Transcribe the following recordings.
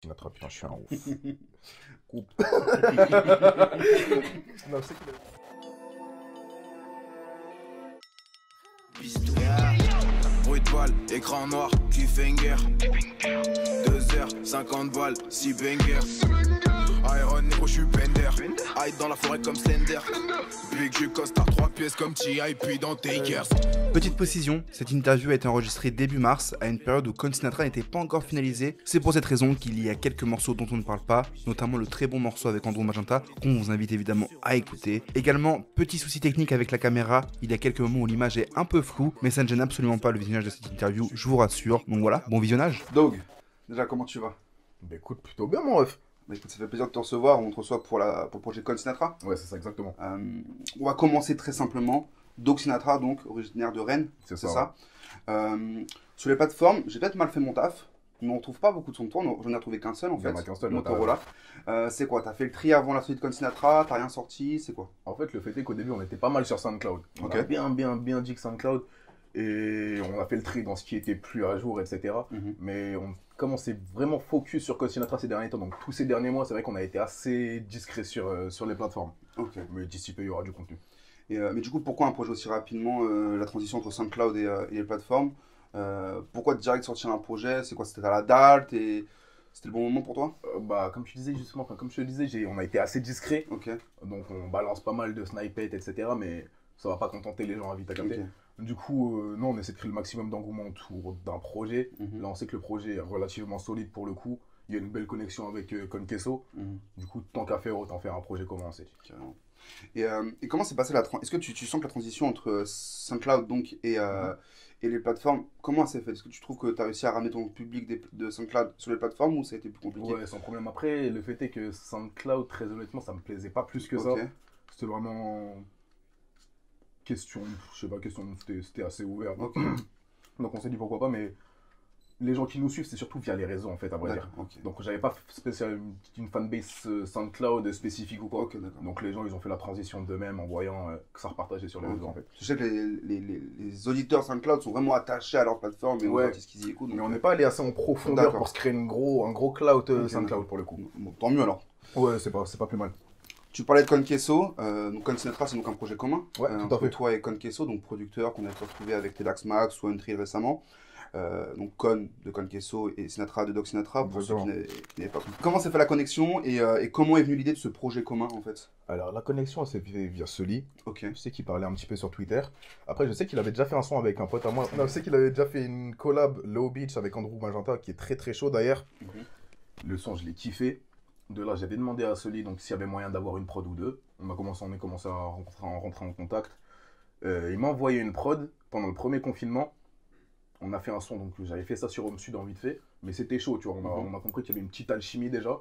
Sinatra, putain, je suis un ouf. Coupe. Non, c'est qu'il Pistolet, bruit de balle, écran noir, cliffhanger. 2h50 balles, 6 bangers. Iron Nero, je suis Bender. Hide dans la forêt comme Slender. Big J costard 3 pièces comme T.I. puis dans Takers. Petite précision, cette interview a été enregistrée début mars, à une période où Con Sinatra n'était pas encore finalisé. C'est pour cette raison qu'il y a quelques morceaux dont on ne parle pas, notamment le très bon morceau avec Andrew Magenta, qu'on vous invite évidemment à écouter. Également, petit souci technique avec la caméra, il y a quelques moments où l'image est un peu floue, mais ça ne gêne absolument pas le visionnage de cette interview, je vous rassure. Donc voilà, bon visionnage. Dog, déjà comment tu vas? Bah écoute, plutôt bien mon ref. Bah écoute, ça fait plaisir de te recevoir, on te reçoit pour le projet Con Sinatra. Ouais, c'est ça, exactement. On va commencer très simplement. Dog Sinatra, donc originaire de Rennes, c'est ça. Sur les plateformes, j'ai peut-être mal fait mon taf, mais on ne trouve pas beaucoup de sons de toi, j'en ai retrouvé qu'un seul en fait. Il y en a qu'un seul, Motorola. C'est quoi? T'as fait le tri avant la sortie de Con Sinatra, t'as rien sorti, c'est quoi? En fait, le fait est qu'au début, on était pas mal sur SoundCloud. On a bien dit que SoundCloud, et on a fait le tri dans ce qui était plus à jour, etc. Mais comme on s'est vraiment focus sur Con Sinatra ces derniers temps, donc tous ces derniers mois, c'est vrai qu'on a été assez discret sur les plateformes. Mais d'ici peu, il y aura du contenu. Mais du coup, pourquoi un projet aussi rapidement, la transition entre SoundCloud et les plateformes? Pourquoi direct sortir un projet? C'est quoi? C'était à la date et c'était le bon moment pour toi? Bah, comme tu disais justement, comme je te disais, on a été assez discret. Ok. Donc on balance pas mal de snippets, etc. Mais ça va pas contenter les gens à vite à capter. Du coup, non, on essaie de créer le maximum d'engouement autour d'un projet. Là, on sait que le projet est relativement solide pour le coup. Il y a une belle connexion avec Conqueso. Du coup, tant qu'à faire, autant faire un projet commun, on s'est dit. Carrément. Et comment s'est passée la transition? Est-ce que tu sens que la transition entre SoundCloud donc, et les plateformes, comment elle s'est faite? Est-ce que tu trouves que tu as réussi à ramener ton public de SoundCloud sur les plateformes ou ça a été plus compliqué? Ouais, sans problème. Après, le fait est que SoundCloud, très honnêtement, ça me plaisait pas plus que ça. C'était vraiment question, je sais pas, c'était assez ouvert. Donc on s'est dit pourquoi pas, mais les gens qui nous suivent, c'est surtout via les réseaux en fait, à vrai dire. Donc j'avais pas spécialement une fanbase SoundCloud spécifique ou quoi. Donc les gens, ils ont fait la transition d'eux-mêmes en voyant que ça repartageait sur les réseaux en fait. Je sais que les auditeurs SoundCloud sont vraiment attachés à leur plateforme et aux artistes qu'ils y écoutent. Mais on n'est pas allé assez en profondeur pour se créer un gros cloud SoundCloud pour le coup. Bon, tant mieux alors. Ouais, c'est pas plus mal. Tu parlais de Conqueso, donc Con Sinatra c'est donc un projet commun. Ouais, tout à entre fait. toi et Conqueso, donc producteur qu'on a retrouvé avec Tedax Max ou Untrill récemment. Donc Con de Conqueso et Sinatra de Dog Sinatra, pour ceux qui n'avaient pas compris. Comment s'est fait la connexion et comment est venue l'idée de ce projet commun en fait? Alors la connexion elle s'est faite via Sully. Ok. Je sais qu'il parlait un petit peu sur Twitter. Après je sais qu'il avait déjà fait un son avec un pote à moi. Non, je sais qu'il avait déjà fait une collab Low Beach avec Andrew Magenta qui est très chaud d'ailleurs. Le son je l'ai kiffé. De là j'avais demandé à Sully donc s'il y avait moyen d'avoir une prod ou deux. On a commencé à rentrer en contact. Il m'a envoyé une prod pendant le premier confinement. On a fait un son, donc j'avais fait ça sur Home Sud en vite fait, mais c'était chaud, tu vois, on a compris qu'il y avait une petite alchimie déjà.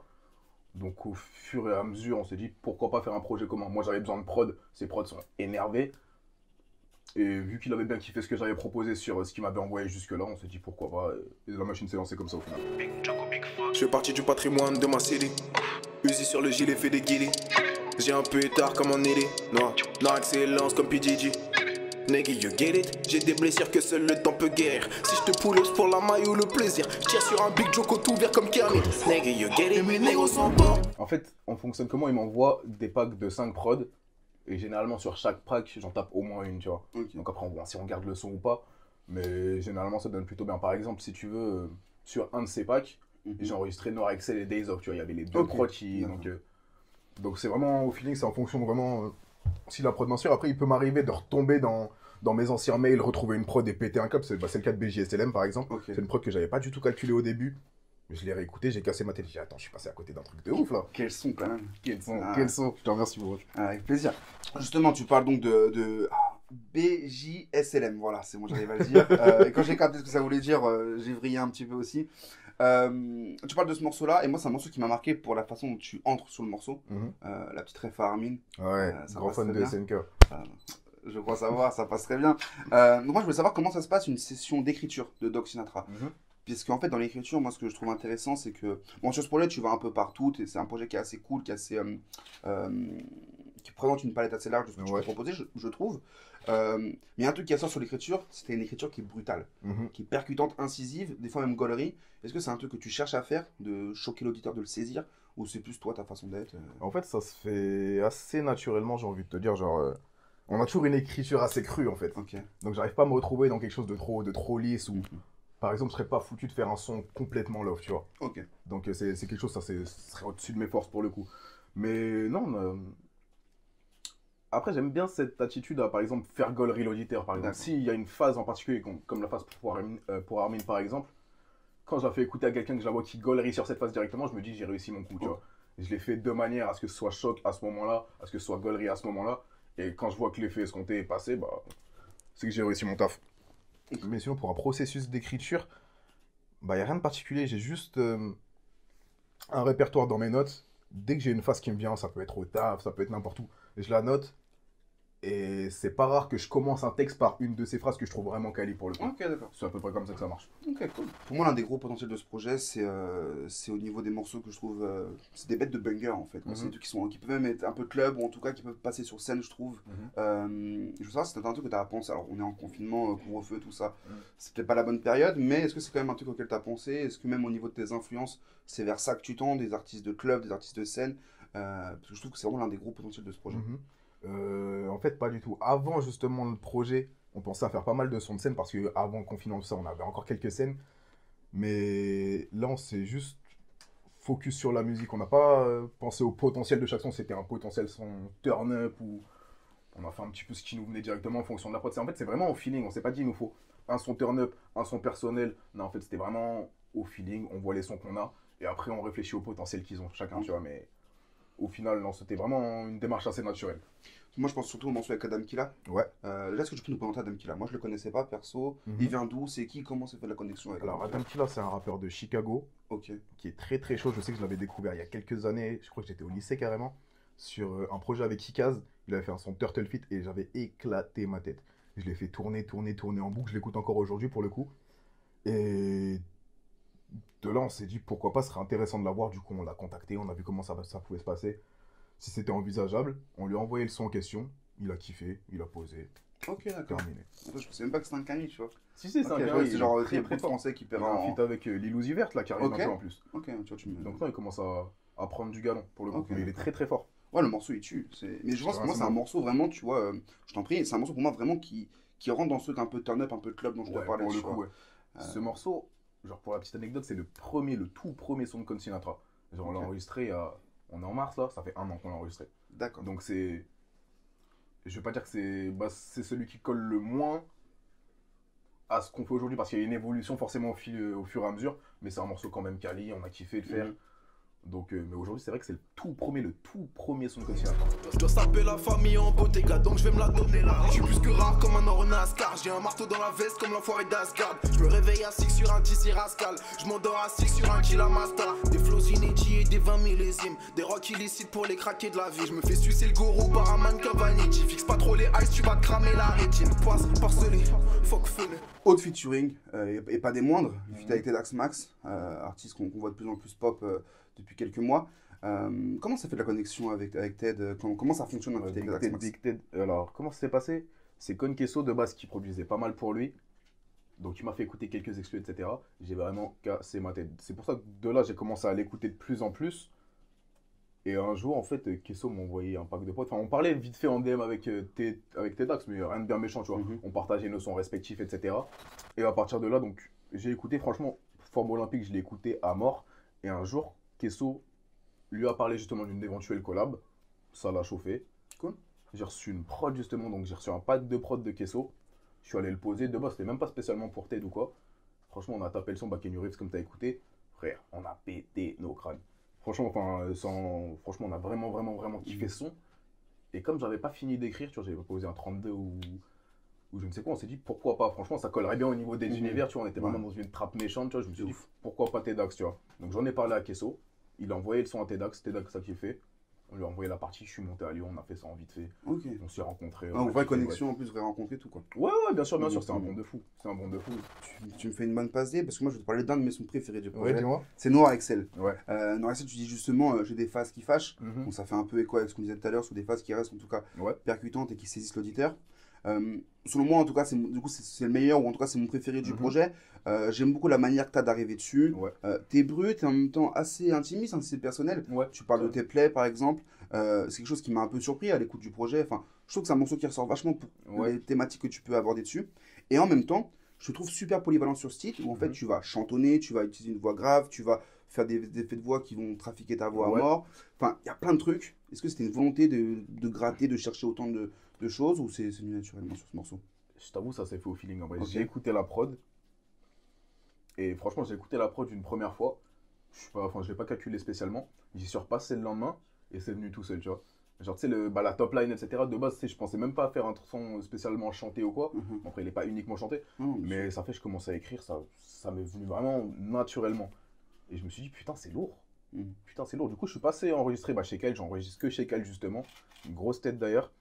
Donc au fur et à mesure, on s'est dit pourquoi pas faire un projet commun. Moi j'avais besoin de prod, ces prods sont énervés. Et vu qu'il avait bien kiffé ce que j'avais proposé sur ce qu'il m'avait envoyé jusque-là, on s'est dit pourquoi pas. Et la machine s'est lancée comme ça au final. Je fais partie du patrimoine de ma cité. Uzi sur le gilet fait des guillis. J'ai un peu tard comme un ailé. Non, excellence comme PDG. Nigga, you get it? J'ai des blessures que seul le temps peut guérir. Si je te pull up pour la maille ou le plaisir, je tire sur un big joko tout vert comme Kermit. Nigga, you get it? Mes négros sont pas. En fait, on fonctionne comment? Il m'envoie des packs de 5 prods. Et généralement, sur chaque pack, j'en tape au moins une, tu vois. Donc après, on voit si on garde le son ou pas. Mais généralement, ça donne plutôt bien. Par exemple, si tu veux, sur un de ces packs, j'ai enregistré Noir Excel et Days Off, tu vois. Il y avait les deux prods qui. Donc c'est vraiment au feeling, c'est en fonction de vraiment. Si la prod m'inspire, après il peut m'arriver de retomber dans mes anciens mails, retrouver une prod et péter un câble. C'est le cas de BJSLM par exemple. C'est une prod que j'avais pas du tout calculée au début. Mais je l'ai réécouté, j'ai cassé ma tête. J'ai dit attends, je suis passé à côté d'un truc de ouf là. Quel son quand même. Quel son. Je te remercie beaucoup. Avec plaisir. Justement, tu parles donc de BJSLM, voilà, c'est bon, j'arrive à le dire. Et quand j'ai capté ce que ça voulait dire, j'ai vrillé un petit peu aussi. Tu parles de ce morceau-là, et moi c'est un morceau qui m'a marqué pour la façon dont tu entres sur le morceau. La petite ref à Armin. Ouais, grand fan de SNK. Je crois savoir, ça passe très bien. Donc moi je voulais savoir comment ça se passe une session d'écriture de Dog Sinatra. Puisqu'en fait dans l'écriture, moi ce que je trouve intéressant c'est que, bon sur ce projet tu vas un peu partout, et c'est un projet qui est assez cool, qui est assez... qui présente une palette assez large de ce que tu peux proposer, je trouve. Mais il y a un truc qui ressort sur l'écriture, c'était une écriture qui est brutale, qui est percutante, incisive, des fois même gaulerie. Est-ce que c'est un truc que tu cherches à faire, de choquer l'auditeur, de le saisir, ou c'est plus toi, ta façon d'être En fait, ça se fait assez naturellement, j'ai envie de te dire. Genre, on a toujours une écriture assez crue, en fait. Ok. Donc, j'arrive pas à me retrouver dans quelque chose de trop lisse ou, par exemple, je serais pas foutu de faire un son complètement love, tu vois. Ok. Donc, c'est quelque chose, ce serait au-dessus de mes forces pour le coup. Mais non, après, j'aime bien cette attitude à, par exemple, faire gaulerie l'auditeur, par exemple. D'accord. S'il y a une phase en particulier, comme la phase pour Armin, par exemple, quand je la fais écouter à quelqu'un que je la vois qui gaulerie sur cette phase directement, je me dis j'ai réussi mon coup, tu vois. Et je l'ai fait de manière à ce que ce soit choc à ce moment-là, à ce que ce soit gaulerie à ce moment-là. Et quand je vois que l'effet escompté est passé, bah, c'est que j'ai réussi mon taf. Mais sinon, pour un processus d'écriture, bah, il n'y a rien de particulier. J'ai juste un répertoire dans mes notes. Dès que j'ai une phase qui me vient, ça peut être au taf, ça peut être n'importe où, je la note. Et c'est pas rare que je commence un texte par une de ces phrases que je trouve vraiment quali pour le coup. Ok, d'accord. C'est à peu près comme ça que ça marche. Ok, cool. Pour moi, l'un des gros potentiels de ce projet, c'est au niveau des morceaux que je trouve. C'est des bêtes de banger en fait. C'est des trucs qui peuvent même être un peu club ou en tout cas qui peuvent passer sur scène, je trouve. Je veux savoir si c'est un truc que tu as pensé. Alors, on est en confinement, couvre-feu, tout ça. C'est peut-être pas la bonne période, mais est-ce que c'est quand même un truc auquel tu as pensé? Est-ce que même au niveau de tes influences, c'est vers ça que tu tends, des artistes de club, des artistes de scène? Parce que je trouve que c'est vraiment l'un des gros potentiels de ce projet. En fait, pas du tout. Avant justement le projet, on pensait à faire pas mal de sons de scène parce qu'avant le confinement, tout ça, on avait encore quelques scènes. Mais là, on s'est juste focus sur la musique. On n'a pas pensé au potentiel de chaque son. C'était un potentiel son turn-up ou on a fait un petit peu ce qui nous venait directement en fonction de la prod. En fait, c'est vraiment au feeling. On s'est pas dit il nous faut un son turn-up, un son personnel. Non, en fait, c'était vraiment au feeling. On voit les sons qu'on a et après, on réfléchit au potentiel qu'ils ont chacun, tu vois. Mais au final, non, c'était vraiment une démarche assez naturelle. Moi, je pense surtout au morceau avec Adam Killa. Ouais. Déjà, est-ce que tu peux nous présenter Adam Killa? Moi, je le connaissais pas, perso. Il vient d'où? C'est qui? Comment s'est fait la connexion avec Alors, Adam Killa, c'est un rappeur de Chicago qui est très très chaud. Je sais que je l'avais découvert il y a quelques années. Je crois que j'étais au lycée carrément. Sur un projet avec Kikaz. Il avait fait un son Turtle Fit et j'avais éclaté ma tête. Je l'ai fait tourner en boucle. Je l'écoute encore aujourd'hui pour le coup. Et de là, on s'est dit pourquoi pas, ce serait intéressant de l'avoir. Du coup, on l'a contacté. On a vu comment ça pouvait se passer. Si c'était envisageable, on lui a envoyé le son en question, il a kiffé, il a posé. Ok, d'accord. Terminé. Je pensais même pas que c'était un cani, tu vois. Si, c'est Ok, un je gars, vois, il c'est est genre très, très très fort. français qui Il perd a un en. feat avec Lil Uzi Vert là qui arrive Ok. bientôt en plus. Ok, tu vois, tu me. Donc là, il commence à prendre du galon pour le coup. Ok. Mais il est très très fort. Ouais, le morceau il tue. Mais je pense que moi, c'est un morceau vraiment, tu vois, je t'en prie, c'est un morceau pour moi vraiment qui rentre dans ce truc un peu turn-up, un peu club dont je te Ouais, parlais. pour le tu coup, vois. ouais. Ce morceau, genre pour la petite anecdote, c'est le tout premier son de Con Sinatra. Genre on l'a enregistré, on est en mars là, ça fait 1 an qu'on l'a enregistré. D'accord. Donc c'est. Je vais pas dire que c'est celui qui colle le moins à ce qu'on fait aujourd'hui parce qu'il y a une évolution forcément au fur et à mesure, mais c'est un morceau quand même quali, on a kiffé le faire. Donc, mais aujourd'hui, c'est vrai que c'est le tout premier son de Con Sinatra. Je dois saper la famille en Bottega, donc je vais me la donner là. Je suis plus que rare comme un or NASCAR. J'ai un marteau dans la veste comme l'enfoiré d'Asgard. Je me réveille assis sur un tissu rascal. Je m'endors assis sur un Kilamasta. Des flows inédits et des 20 millésimes. Des rocks illicites pour les craquer de la vie. Je me fais sucer le gourou par un mannequin Vanity. Fixe pas trop les ice, tu vas te cramer la rétine. Poisse, parcelé, fuck fun. Autre featuring, et pas des moindres, feat avec Tedax Max, artiste qu'on voit de plus en plus pop depuis quelques mois. Comment ça fait de la connexion avec Ted? Comment ça fonctionne avec Tedax Max? Alors, comment ça s'est passé? C'est Con Queso de base qui produisait pas mal pour lui. Donc, il m'a fait écouter quelques exclus, etc. J'ai vraiment cassé ma tête. C'est pour ça que de là, j'ai commencé à l'écouter de plus en plus. Et un jour, en fait, Queso m'a envoyé un pack de potes. Enfin, on parlait vite fait en DM avec Tedax, mais rien de bien méchant, tu vois. On partageait nos sons respectifs, etc. Et à partir de là, donc, j'ai écouté, franchement, Forme Olympique, je l'ai écouté à mort. Et un jour, Queso lui a parlé justement d'une éventuelle collab. Ça l'a chauffé. Cool. J'ai reçu une prod justement, donc j'ai reçu un pack de prod de Queso. Je suis allé le poser. De base, c'était même pas spécialement pour Ted ou quoi. Franchement, on a tapé le son Back in Your Riffs comme t'as écouté. Frère, on a pété nos crânes. Franchement, franchement, on a vraiment kiffé ce son. Et comme j'avais pas fini d'écrire, tu vois, j'avais posé un 32 ou je ne sais quoi, on s'est dit pourquoi pas. Franchement, ça collerait bien au niveau des univers, tu vois, on était vraiment dans une trappe méchante, tu vois. Je me suis dit pourquoi pas Tedax, tu vois. Donc j'en ai parlé à Queso, il a envoyé le son à Tedax ça kiffé. On lui a envoyé la partie, je suis monté à Lyon, on a fait ça en vite fait. Ok. On s'est rencontrés. Ah, vraie connexion en plus, vraie rencontre et tout quoi. Ouais, bien sûr, c'est un bon de fou. C'est un bon de fou. Tu me fais une bonne passe D parce que moi je vais te parler d'un de mes sons préférés du projet. Ouais, dis-moi. C'est Noir Excel. Ouais. Noir Excel, tu dis justement, j'ai des phases qui fâchent. Bon, ça fait un peu écho avec ce qu'on disait tout à l'heure sur des phases qui restent en tout cas percutantes et qui saisissent l'auditeur. Selon moi, en tout cas, c'est le meilleur, ou en tout cas, c'est mon préféré du projet. J'aime beaucoup la manière que tu as d'arriver dessus. Ouais. T'es brut et en même temps assez intimiste, c'est personnel. Ouais. Tu parles de tes plays, par exemple. C'est quelque chose qui m'a un peu surpris à l'écoute du projet. Enfin, je trouve que c'est un morceau qui ressort vachement pour les thématiques que tu peux aborder dessus. Et en même temps, je te trouve super polyvalent sur ce titre, où en fait, tu vas chantonner, tu vas utiliser une voix grave, tu vas faire des effets de voix qui vont trafiquer ta voix à mort. Enfin, il y a plein de trucs. Est-ce que c'était une volonté de gratter, de chercher autant de choses, ou c'est venu naturellement sur ce morceau? Je t'avoue, ça s'est fait au feeling. En vrai. J'ai écouté la prod. Et franchement, j'ai écouté la prod une première fois. Je ne l'ai pas calculé spécialement. J'y suis repassé le lendemain et c'est venu tout seul, tu vois. Genre, tu sais, la top line, etc. De base, je pensais même pas faire un son spécialement chanté ou quoi. Bon, après, il n'est pas uniquement chanté. Mais ça fait, je commençais à écrire, ça m'est venu vraiment naturellement. Et je me suis dit, putain, c'est lourd. Putain, c'est lourd. Du coup, je suis passé enregistrer chez Kyle. J'enregistre que chez Kyle, justement. Une grosse tête d'ailleurs.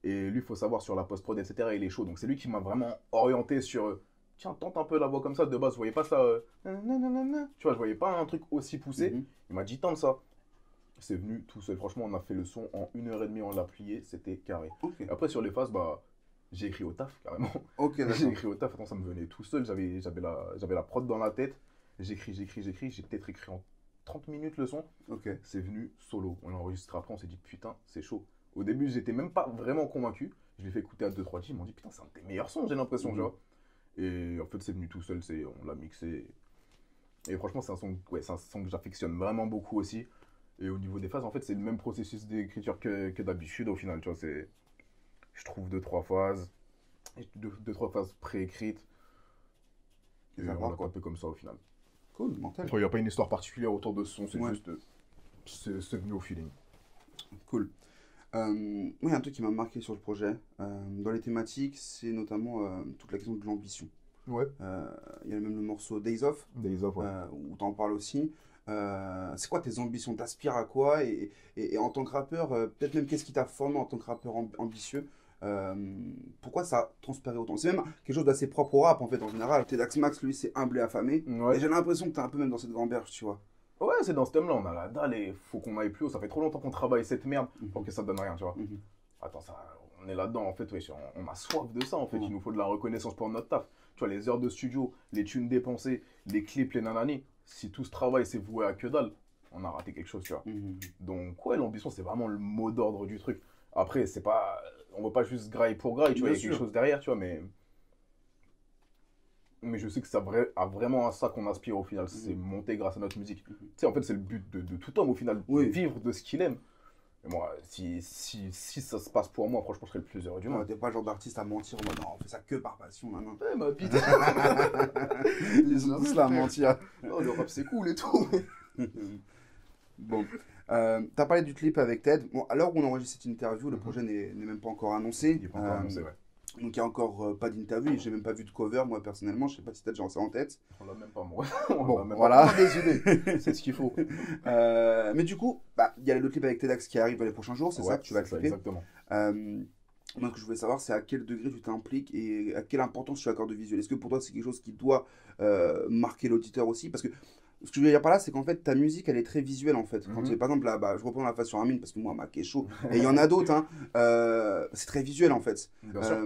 Et lui, il faut savoir, sur la post-prod, etc., il est chaud. Donc, c'est lui qui m'a vraiment orienté sur. Tiens, tente un peu la voix comme ça. De base, je voyais pas ça. Tu vois, je voyais pas un truc aussi poussé. Il m'a dit, tente ça. C'est venu tout seul. Franchement, on a fait le son en 1h30, on l'a plié, c'était carré. Après, sur les phases, j'ai écrit au taf, carrément. J'ai écrit au taf, attends, ça me venait tout seul. J'avais la prod dans la tête. J'écris. J'ai peut-être écrit en 30 minutes le son. C'est venu solo. On l'a enregistré après, on s'est dit, putain, c'est chaud. Au début, j'étais même pas vraiment convaincu. Je l'ai fait écouter à 2-3 ils m'ont dit, putain, c'est un de tes meilleurs sons, j'ai l'impression, genre. Et en fait, c'est venu tout seul, on l'a mixé. Et franchement, c'est un son que j'affectionne vraiment beaucoup aussi. Et au niveau des phases, en fait, c'est le même processus d'écriture que d'habitude au final, tu vois. Je trouve 2-3 phases, 2-3 phases préécrites. Et on l'a tapé comme ça au final. Cool, mental. Il n'y a pas une histoire particulière autour de ce son, c'est juste. C'est venu au feeling. Cool. Moi, il y a un truc qui m'a marqué sur le projet. Dans les thématiques, c'est notamment toute la question de l'ambition. Il y a même le morceau Days Off, où tu en parles aussi. C'est quoi tes ambitions? T'aspires à quoi? Et en tant que rappeur, peut-être même qu'est-ce qui t'a formé en tant que rappeur ambitieux? Pourquoi ça a transpiré autant? C'est même quelque chose d'assez propre au rap en fait en général. Tedax Max, lui, c'est humble et affamé. Et j'ai l'impression que t'es un peu même dans cette gamberge, tu vois. Ouais, c'est dans ce thème-là, on a la dalle et faut qu'on aille plus haut. Ça fait trop longtemps qu'on travaille cette merde pour que ça donne rien, tu vois. Attends, on est là-dedans en fait, on a soif de ça en fait. Il nous faut de la reconnaissance pour notre taf. Tu vois, les heures de studio, les thunes dépensées, les clips, les nanani. Si tout ce travail c'est voué à que dalle, on a raté quelque chose, tu vois. Donc, ouais, l'ambition, c'est vraiment le mot d'ordre du truc. Après, c'est pas. On veut pas juste graille pour graille, tu vois, il y a quelque chose derrière, tu vois, mais je sais que c'est vraiment à ça qu'on aspire au final, c'est monter grâce à notre musique. Tu sais, en fait, c'est le but de tout homme au final, de vivre de ce qu'il aime. Et moi, si ça se passe pour moi, franchement, je serais le plus heureux du monde. T'es pas le genre d'artiste à mentir en mode non, on fait ça que par passion, non. Ouais, ma bite. Ils sont tous là à mentir. Oh, le rap, c'est cool et tout. Bon, t'as parlé du clip avec Ted. Bon, à l'heure où on enregistre cette interview, le projet n'est même pas encore annoncé. Il n'est pas encore annoncé, ouais. Donc il n'y a encore pas d'interview, j'ai même pas vu de cover moi personnellement, je sais pas si t'as déjà ça en tête. On l'a même pas moi. Bon, voilà. Pas des idées, c'est ce qu'il faut. Mais du coup, il y a le clip avec Tedax qui arrive dans les prochains jours, c'est ça que tu vas clipper. Exactement. Moi ce que je voulais savoir c'est à quel degré tu t'impliques et à quelle importance tu accordes au visuel. Est-ce que pour toi c'est quelque chose qui doit marquer l'auditeur aussi? Parce que ce que je veux dire par là, c'est qu'en fait, ta musique, elle est très visuelle, en fait. Quand par exemple, là, je reprends la phase sur Amine, parce que moi, Mac est chaud. Et il y en a d'autres, hein. C'est très visuel, en fait. Bien sûr.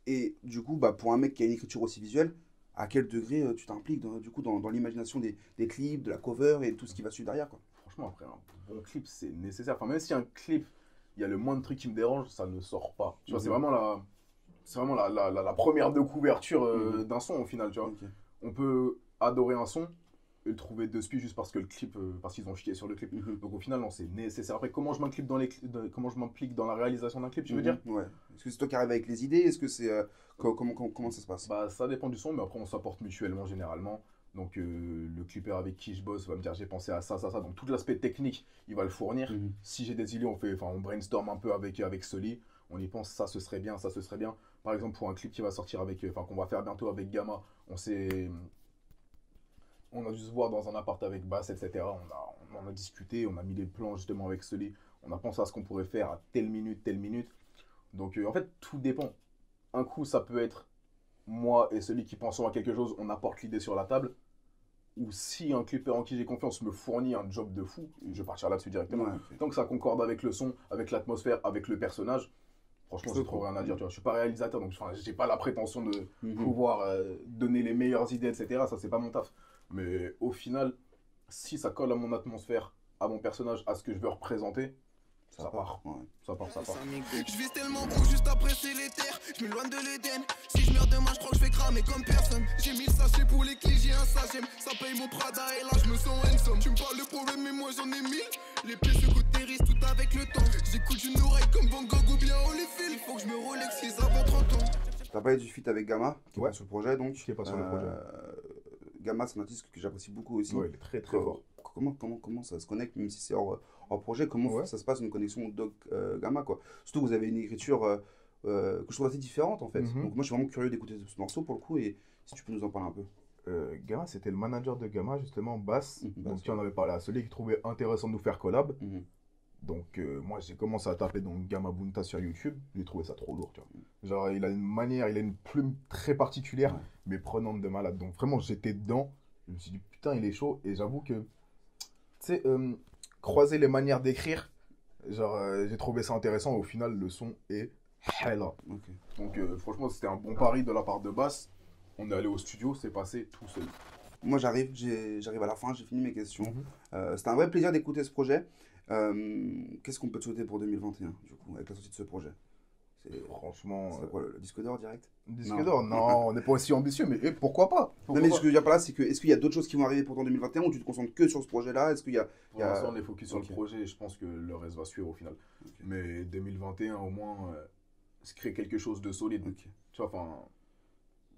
Et du coup, pour un mec qui a une écriture aussi visuelle, à quel degré tu t'impliques dans l'imagination des clips, de la cover et tout ce qui va suivre derrière, quoi. Franchement, après, un bon clip, c'est nécessaire. Enfin, même si un clip, il y a le moins de trucs qui me dérangent, ça ne sort pas. Tu vois, c'est vraiment la première de couverture d'un son, au final, tu vois. On peut adorer un son, et le trouver de spi juste parce que le clip, parce qu'ils ont chié sur le clip. Donc au final, non, c'est nécessaire. Après, comment je m'implique dans la réalisation d'un clip, tu veux dire? Ouais. Est-ce que c'est toi qui arrives avec les idées? Est-ce que c'est comment ça se passe? Ça dépend du son, mais après on s'apporte mutuellement généralement. Donc le clipper avec qui je bosse va me dire j'ai pensé à ça. Donc tout l'aspect technique, il va le fournir. Si j'ai des idées, on brainstorm un peu avec Sully. On y pense, ça ce serait bien, ça ce serait bien. Par exemple, pour un clip qui va sortir qu'on va faire bientôt avec Gamma, on a dû se voir dans un appart avec Bass, etc. On a discuté, on a mis les plans justement avec Sully. On a pensé à ce qu'on pourrait faire à telle minute. Donc en fait, tout dépend. Un coup, ça peut être moi et celui qui pensons à quelque chose, on apporte l'idée sur la table. Ou si un clipper en qui j'ai confiance me fournit un job de fou, je vais partir là-dessus directement. Tant que ça concorde avec le son, avec l'atmosphère, avec le personnage, Franchement, j'ai trop rien à dire, tu vois. Je suis pas réalisateur, donc j'ai pas la prétention de pouvoir donner les meilleures idées, etc. Ça, c'est pas mon taf. Mais au final, si ça colle à mon atmosphère, à mon personnage, à ce que je veux représenter, ça part. Ouais. Ça part. Je vis tellement haut juste après c'est les terres. Je m'éloigne de l'Éden. Si je meurs demain, je crois que je vais cramer comme personne. J'ai 1000 sachets pour les clics, j'ai un sachet. Ça paye mon Prada et là je me sens handsome. Tu me parles de problème, mais moi j'en ai 1000. Les pieds se cautérisent tout avec le temps. J'écoute une oreille comme Van Gogh ou bien Holyfield. Il faut que je me relaxise avant 30 ans. T'as parlé du feat avec Gamma, qui est Ouais. pas sur le projet donc. Qui est pas sur le projet. Gamma, c'est un artiste que j'apprécie beaucoup aussi. Ouais, il est très très fort. Comment ça se connecte, même si c'est hors projet, comment ça se passe une connexion Doc Gamma quoi. Surtout que vous avez une écriture que je trouve assez différente en fait. Donc moi je suis vraiment curieux d'écouter ce morceau pour le coup et si tu peux nous en parler un peu. Gamma, c'était le manager de Gamma, justement, Bass. Donc, tu en avais parlé à celui qui trouvait intéressant de nous faire collab. Donc, moi, j'ai commencé à taper donc Gamma Bunta sur YouTube. J'ai trouvé ça trop lourd, tu vois. Genre, il a une manière, il a une plume très particulière, mais prenante de malade. Donc, vraiment, j'étais dedans. Je me suis dit, putain, il est chaud. Et j'avoue que, tu sais, croiser les manières d'écrire, genre, j'ai trouvé ça intéressant. Au final, le son est hella. Donc, franchement, c'était un bon pari de la part de Bass. On est allé au studio, c'est passé tout seul. Moi j'arrive à la fin, j'ai fini mes questions. C'était un vrai plaisir d'écouter ce projet. Qu'est-ce qu'on peut te souhaiter pour 2021 du coup avec la sortie de ce projet? Franchement, c'est quoi le disque d'or direct? Disque d'or? Non, on n'est pas aussi ambitieux, mais pourquoi pas? Non mais ce que je veux dire par là, c'est que est-ce qu'il y a d'autres choses qui vont arriver pour ton 2021 ou tu te concentres que sur ce projet-là? Est-ce qu'il y a... Pour l'instant, on est focus sur le projet et je pense que le reste va suivre au final. Mais 2021, au moins, se créer quelque chose de solide. Tu vois, enfin,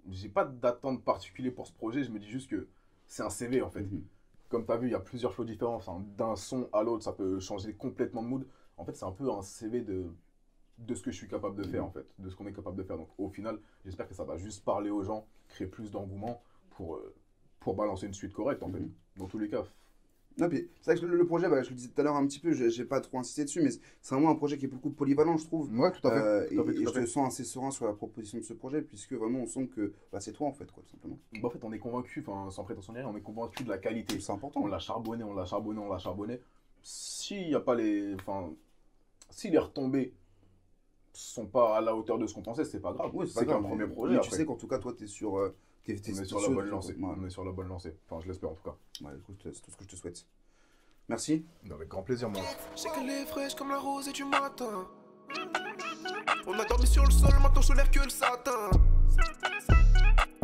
j'ai pas d'attente particulière pour ce projet, je me dis juste que c'est un CV en fait. Comme tu as vu, il y a plusieurs flows différents. Enfin, d'un son à l'autre, ça peut changer complètement de mood. En fait, c'est un peu un CV de ce que je suis capable de faire, en fait, de ce qu'on est capable de faire. Donc, au final, j'espère que ça va juste parler aux gens, créer plus d'engouement pour balancer une suite correcte, en fait. Dans tous les cas. Non, puis c'est vrai que le projet, je le disais tout à l'heure un petit peu, j'ai pas trop insisté dessus, mais c'est vraiment un projet qui est beaucoup polyvalent, je trouve. Ouais, tout à fait. Et je te sens assez serein sur la proposition de ce projet, puisque vraiment on sent que c'est toi, en fait, quoi, tout simplement. En fait, on est convaincu, sans prétention ni rien, on est convaincu de la qualité. C'est important. On l'a charbonné. S'il n'y a pas les... Enfin, si les retombées sont pas à la hauteur de ce qu'on pensait, c'est pas grave. Oui, c'est qu'un premier projet. Mais tu sais qu'en tout cas, toi, t'es sur... on est sur la bonne lancée. On est sur la bonne lancée. Enfin, je l'espère en tout cas. Ouais, écoute, c'est tout ce que je te souhaite. Merci. Avec grand plaisir, moi. Je sais qu'elle est fraîche comme la rosée du matin. On a dormi sur le sol, maintenant je l'air que le satin.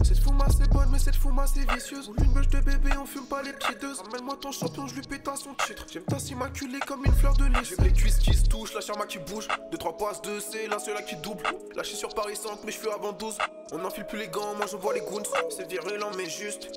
Cette foumasse est bonne, mais cette foumasse est vicieuse. Ou une bûche de bébé, on fume pas les piédeuses. Ramène-moi ton champion, je lui pète à son titre. J'aime ta immaculée comme une fleur de lys. Les cuisses qui se touchent, la charma qui bouge. 2-3 passes de C, là ceux-là qui double. Lâché sur Paris 5, mais je fais avant 12. On n'enfile plus les gants, moi je vois les goons. C'est virulent mais juste.